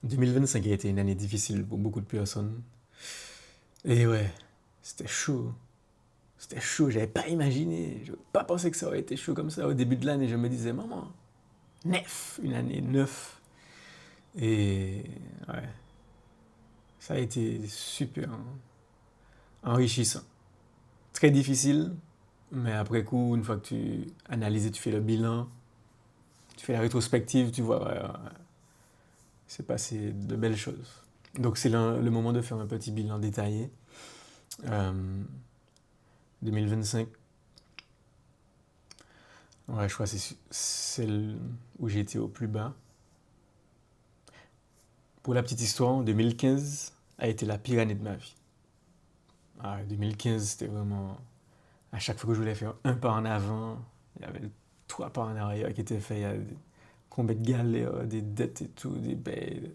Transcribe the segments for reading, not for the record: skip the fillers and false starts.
2025 a été une année difficile pour beaucoup de personnes. Et ouais, c'était chaud. C'était chaud, j'avais pas imaginé. Je pas pensé que ça aurait été chaud comme ça au début de l'année. Je me disais, maman, neuf, une année neuf. Et ouais, ça a été super enrichissant. Très difficile, mais après coup, une fois que tu analyses et tu fais le bilan, tu fais la rétrospective, tu vois, ouais, ouais, c'est passé de belles choses. Donc c'est le moment de faire un petit bilan détaillé. Euh, 2025, ouais, je crois que c'est celle où j'ai été au plus bas. Pour la petite histoire, 2015 a été la pire année de ma vie. Ah, 2015, c'était vraiment. À chaque fois que je voulais faire un pas en avant, il y avait trois pas en arrière qui étaient faits. Il y a combien de galères, des dettes et tout.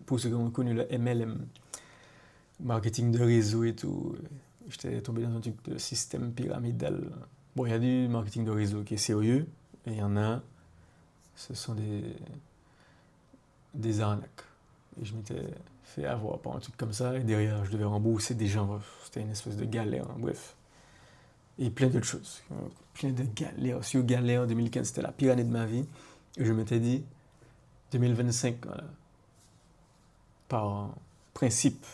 Pour ceux qui ont connu le MLM, marketing de réseau et tout, j'étais tombé dans un truc de système pyramidal. Bon, il y a du marketing de réseau qui est sérieux, et il y en a, ce sont des arnaques. Et je m'étais fait avoir par un truc comme ça, et derrière, je devais rembourser des gens. C'était une espèce de galère, hein, bref. Et plein d'autres choses. Plein de galères. Sur galère, 2015, c'était la pire année de ma vie. Et je m'étais dit, 2025, voilà, par principe,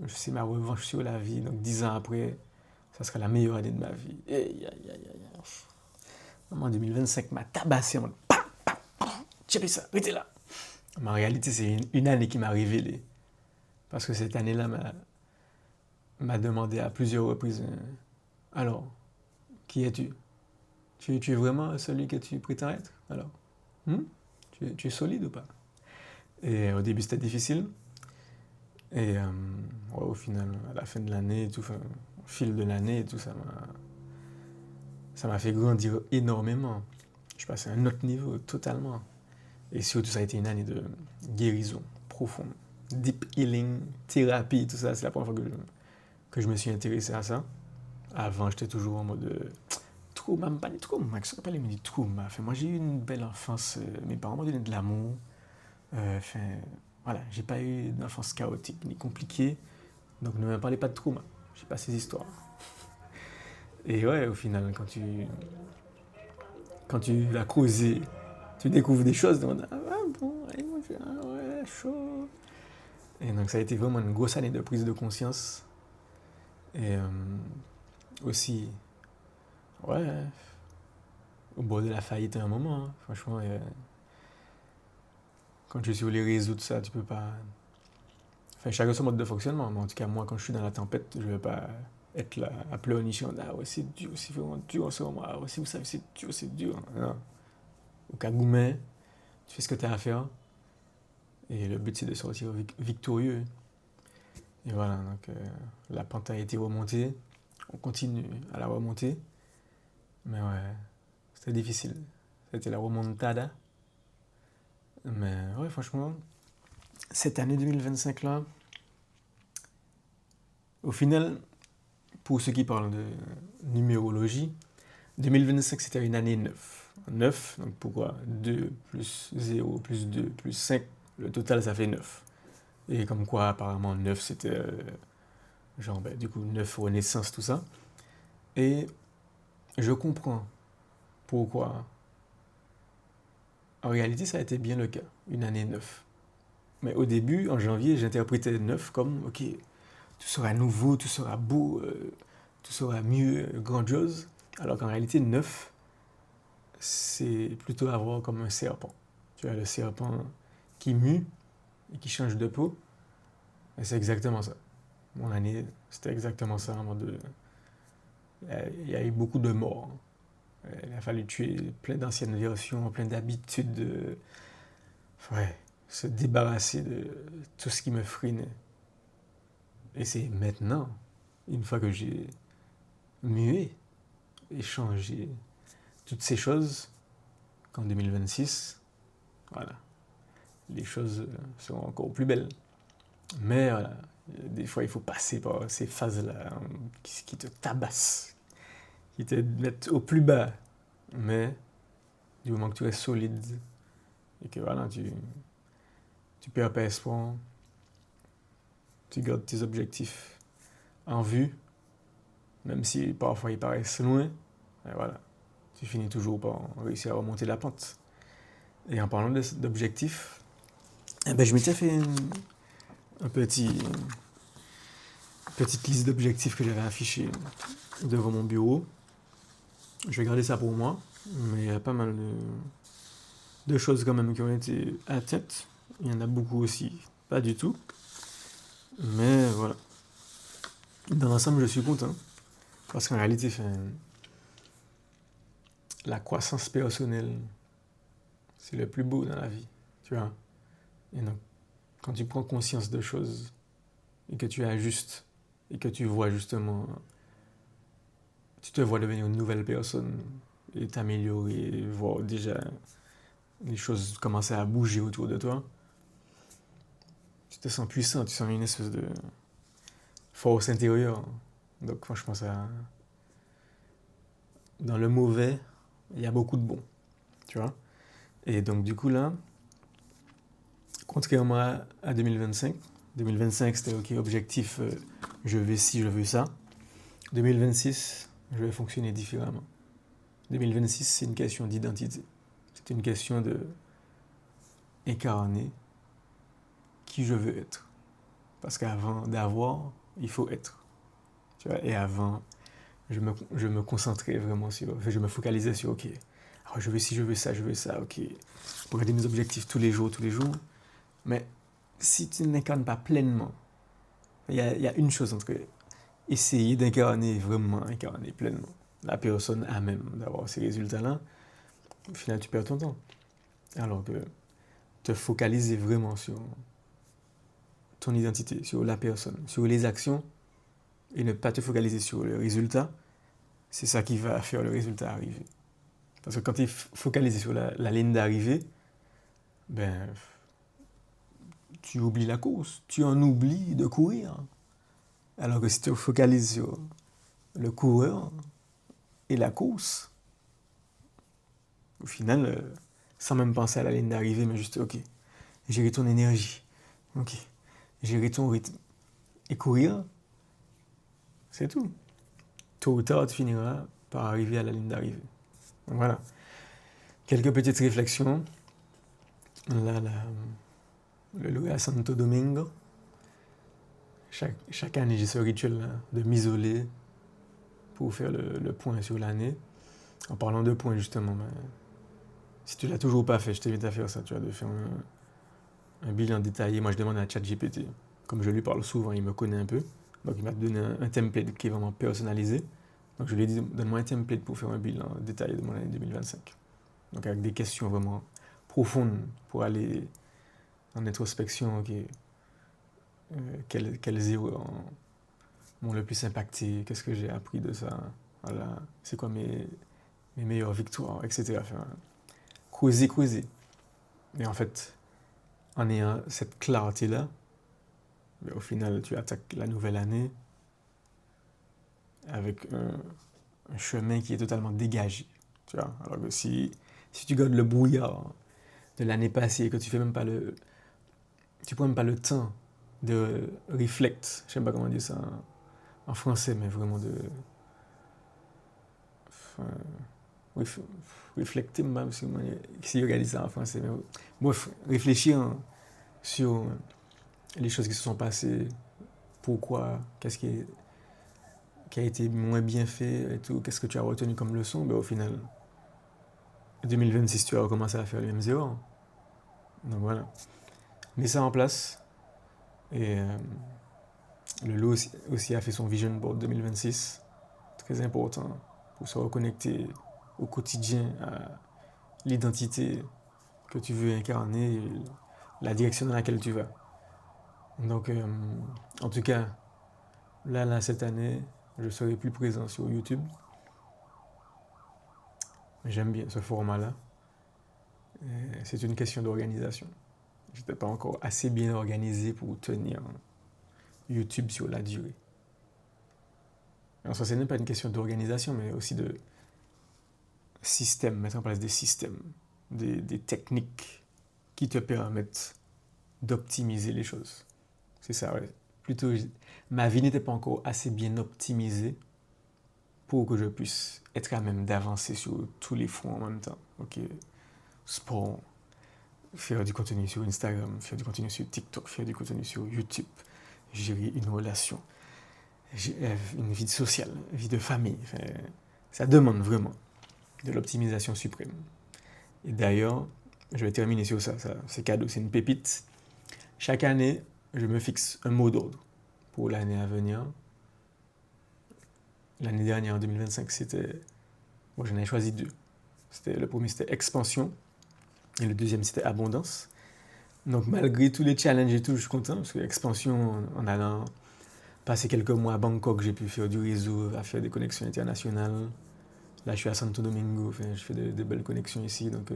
c'est ma revanche sur la vie. Donc 10 ans après, ça sera la meilleure année de ma vie. Et aïe, aïe, aïe, aïe. Maman, 2025 m'a tabassé en mode, checkez ça, arrêtez là. Mais en réalité, c'est une année qui m'a révélé. Parce que cette année-là m'a demandé à plusieurs reprises, alors, qui es-tu? Tu es vraiment celui que tu prétends être? Alors, hmm? Tu es solide ou pas? Et au début, c'était difficile. Et ouais, au final, à la fin de l'année, tout, enfin, au fil de l'année, tout ça m'a fait grandir énormément. Je suis passé à un autre niveau totalement. Et surtout, ça a été une année de guérison profonde. Deep healing, thérapie, tout ça. C'est la première fois que je me suis intéressé à ça. Avant, j'étais toujours en mode trauma, pas de trauma, que ça pas les me dit trauma. Enfin, moi, j'ai eu une belle enfance. Mes parents m'ont donné de l'amour. Enfin, voilà, j'ai pas eu d'enfance chaotique ni compliquée. Donc, ne me parlez pas de trauma. J'ai pas ces histoires. Et ouais, au final, quand tu vas creuser, tu découvres des choses. Tu te dis, ah bon, allez, moi, ah ouais, chaud. Et donc, ça a été vraiment une grosse année de prise de conscience. Et aussi, ouais, au bord de la faillite à un moment, hein. Franchement, quand tu es sur les réseaux, tout ça, tu peux pas. Enfin, chacun son mode de fonctionnement, mais en tout cas, moi, quand je suis dans la tempête, je vais pas être là à pleurnicher. Ah ouais, c'est dur, c'est vraiment dur en ce moment. Ah ouais, si vous savez, c'est dur. Non. Au Kagoumen, tu fais ce que tu as à faire, et le but, c'est de sortir victorieux. Et voilà, donc la pente a été remontée, on continue à la remonter, mais ouais, c'était difficile. C'était la remontada. Mais ouais, franchement, cette année 2025 là, au final, pour ceux qui parlent de numérologie, 2025 c'était une année 9. 9, donc pourquoi 2 plus 0 plus 2 plus 5, le total ça fait 9. Et comme quoi apparemment 9 c'était genre du coup 9 renaissance tout ça. Et je comprends pourquoi. En réalité ça a été bien le cas, une année 9. Mais au début, en janvier, j'interprétais 9 comme ok, tout sera nouveau, tout sera beau, tout sera mieux, grandiose. Alors qu'en réalité, 9, c'est plutôt avoir comme un serpent. Tu as le serpent qui mue et qui change de peau. Et c'est exactement ça. Mon année, c'était exactement ça. Il y a eu beaucoup de morts. Il a fallu tuer plein d'anciennes versions, plein d'habitudes. Ouais, se débarrasser de tout ce qui me freinait. Et c'est maintenant, une fois que j'ai mué et changé toutes ces choses, qu'en 2026, voilà, les choses seront encore plus belles. Mais voilà, des fois, il faut passer par ces phases-là qui te tabassent, qui te mettent au plus bas. Mais du moment que tu restes solide et que voilà, tu perds pas espoir, tu gardes tes objectifs en vue, même si parfois ils paraissent loin, et voilà, tu finis toujours par réussir à remonter la pente. Et en parlant d'objectifs, je m'étais fait un petite liste d'objectifs que j'avais affichée devant mon bureau. Je vais garder ça pour moi, mais il y a pas mal de choses quand même qui ont été atteintes. Il y en a beaucoup aussi, pas du tout. Mais voilà. Dans l'ensemble, je suis content. Parce qu'en réalité, la croissance personnelle, c'est le plus beau dans la vie. Tu vois. Et donc, quand tu prends conscience de choses et que tu ajustes et que tu vois justement, tu te vois devenir une nouvelle personne et t'améliorer, voir déjà les choses commencer à bouger autour de toi, tu te sens puissant, tu sens une espèce de force intérieure. Donc franchement, dans le mauvais, il y a beaucoup de bon, tu vois. Et donc du coup là, contrairement à 2025, 2025 c'était ok, objectif, je veux ci, je veux ça. 2026, je vais fonctionner différemment. 2026, c'est une question d'identité. C'est une question de incarner qui je veux être. Parce qu'avant d'avoir, il faut être. Tu vois, et avant, je me concentrais vraiment sur, je me focalisais sur, ok, alors je veux ci, je veux ça, ok. Pour regarder mes objectifs tous les jours. Mais si tu n'incarnes pas pleinement, il y a une chose entre essayer d'incarner, vraiment incarner pleinement la personne à même d'avoir ces résultats-là, au final, tu perds ton temps. Alors que te focaliser vraiment sur ton identité, sur la personne, sur les actions, et ne pas te focaliser sur le résultat, c'est ça qui va faire le résultat arriver. Parce que quand tu es focalisé sur la ligne d'arrivée, ben, tu oublies la course, tu en oublies de courir. Alors que si tu te focalises sur le coureur et la course, au final, sans même penser à la ligne d'arrivée, mais juste, ok, gérer ton énergie, ok, gérer ton rythme. Et courir, c'est tout. Tôt ou tard, tu finiras par arriver à la ligne d'arrivée. Donc voilà. Quelques petites réflexions. Là, le louer à Santo Domingo. Chaque année, j'ai ce rituel de m'isoler pour faire le point sur l'année. En parlant de points, justement, si tu ne l'as toujours pas fait, je t'invite à faire ça. Tu vois, de faire un bilan détaillé. Moi, je demande à ChatGPT. Comme je lui parle souvent, il me connaît un peu. Donc, il m'a donné un template qui est vraiment personnalisé. Donc, je lui ai dit, donne-moi un template pour faire un bilan détaillé de mon année 2025. Donc, avec des questions vraiment profondes pour aller en introspection. Okay, quelles erreurs m'ont le plus impacté? Qu'est-ce que j'ai appris de ça? Voilà. C'est quoi mes meilleures victoires, etc. Enfin, creuser. Et en fait, en ayant cette clarté-là, au final, tu attaques la nouvelle année avec un chemin qui est totalement dégagé. Tu vois? Alors que si tu gardes le brouillard de l'année passée et que tu prends même pas le temps de reflect, je sais pas comment dire ça en français, mais vraiment de enfin, reflecter, même si regarder ça en français, mais bref, réfléchir sur les choses qui se sont passées, pourquoi, qu'est-ce qui a été moins bien fait et tout, qu'est-ce que tu as retenu comme leçon, au final, 2026, tu vas recommencer à faire les mêmes erreurs. Donc voilà. Mets ça en place. Et le lot aussi a fait son Vision Board 2026. Très important pour se reconnecter au quotidien à l'identité que tu veux incarner et la direction dans laquelle tu vas. Donc, en tout cas, là, cette année, je serai plus présent sur YouTube. J'aime bien ce format-là. C'est une question d'organisation. Je n'étais pas encore assez bien organisé pour tenir YouTube sur la durée. Alors ça, ce n'est pas une question d'organisation, mais aussi de système, mettre en place des systèmes, des techniques qui te permettent d'optimiser les choses. C'est ça, ouais. plutôt, ma vie n'était pas encore assez bien optimisée pour que je puisse être à même d'avancer sur tous les fronts en même temps. Ok, sport, faire du contenu sur Instagram, faire du contenu sur TikTok, faire du contenu sur YouTube, gérer une relation, une vie sociale, une vie de famille. Enfin, ça demande vraiment de l'optimisation suprême. Et d'ailleurs, je vais terminer sur ça, c'est cadeau, c'est une pépite. Chaque année, je me fixe un mot d'ordre pour l'année à venir. L'année dernière, en 2025, c'était... Bon, j'en ai choisi deux. Le premier, c'était expansion. Et le deuxième, c'était abondance. Donc, malgré tous les challenges et tout, je suis content. Parce que l'expansion, en allant passer quelques mois à Bangkok, j'ai pu faire du réseau, à faire des connexions internationales. Là, je suis à Santo Domingo. Enfin, je fais de belles connexions ici. Donc,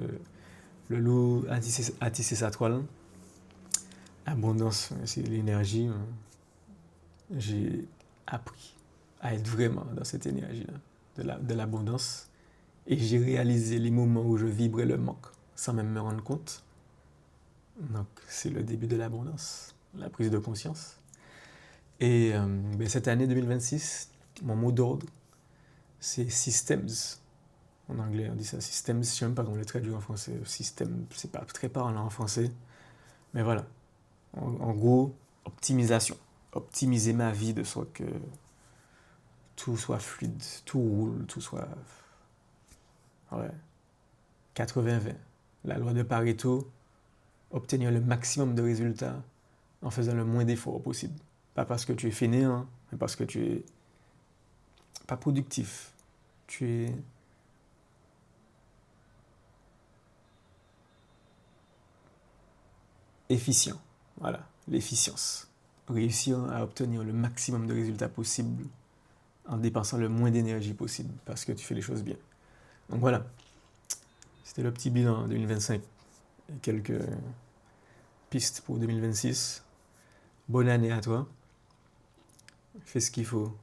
le loup a tissé sa toile. Abondance, c'est l'énergie. J'ai appris à être vraiment dans cette énergie-là, de l'abondance. Et j'ai réalisé les moments où je vibrais le manque sans même me rendre compte. Donc, c'est le début de l'abondance, la prise de conscience. Et cette année 2026, mon mot d'ordre, c'est systems. En anglais, on dit ça, systems. Je ne sais même pas comment le traduire en français. Système, c'est pas très parlant en français. Mais voilà. En gros, optimisation. Optimiser ma vie de sorte que tout soit fluide, tout roule, tout soit... Ouais. 80-20. La loi de Pareto, obtenir le maximum de résultats en faisant le moins d'efforts possible. Pas parce que tu es fainéant, mais parce que tu es pas productif. Tu es efficient. Voilà, l'efficience. Réussir à obtenir le maximum de résultats possible en dépensant le moins d'énergie possible parce que tu fais les choses bien. Donc voilà, c'était le petit bilan 2025 et quelques pistes pour 2026. Bonne année à toi. Fais ce qu'il faut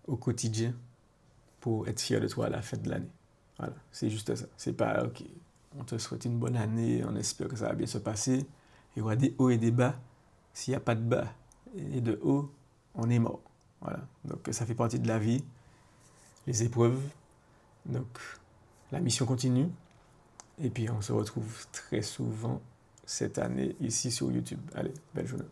au quotidien pour être fier de toi à la fin de l'année. Voilà, c'est juste ça. C'est pas, ok, on te souhaite une bonne année, on espère que ça va bien se passer. Il y aura des hauts et des bas. S'il n'y a pas de bas et de haut, on est mort. Voilà, donc ça fait partie de la vie, les épreuves. Donc la mission continue. Et puis on se retrouve très souvent cette année ici sur YouTube. Allez, belle journée.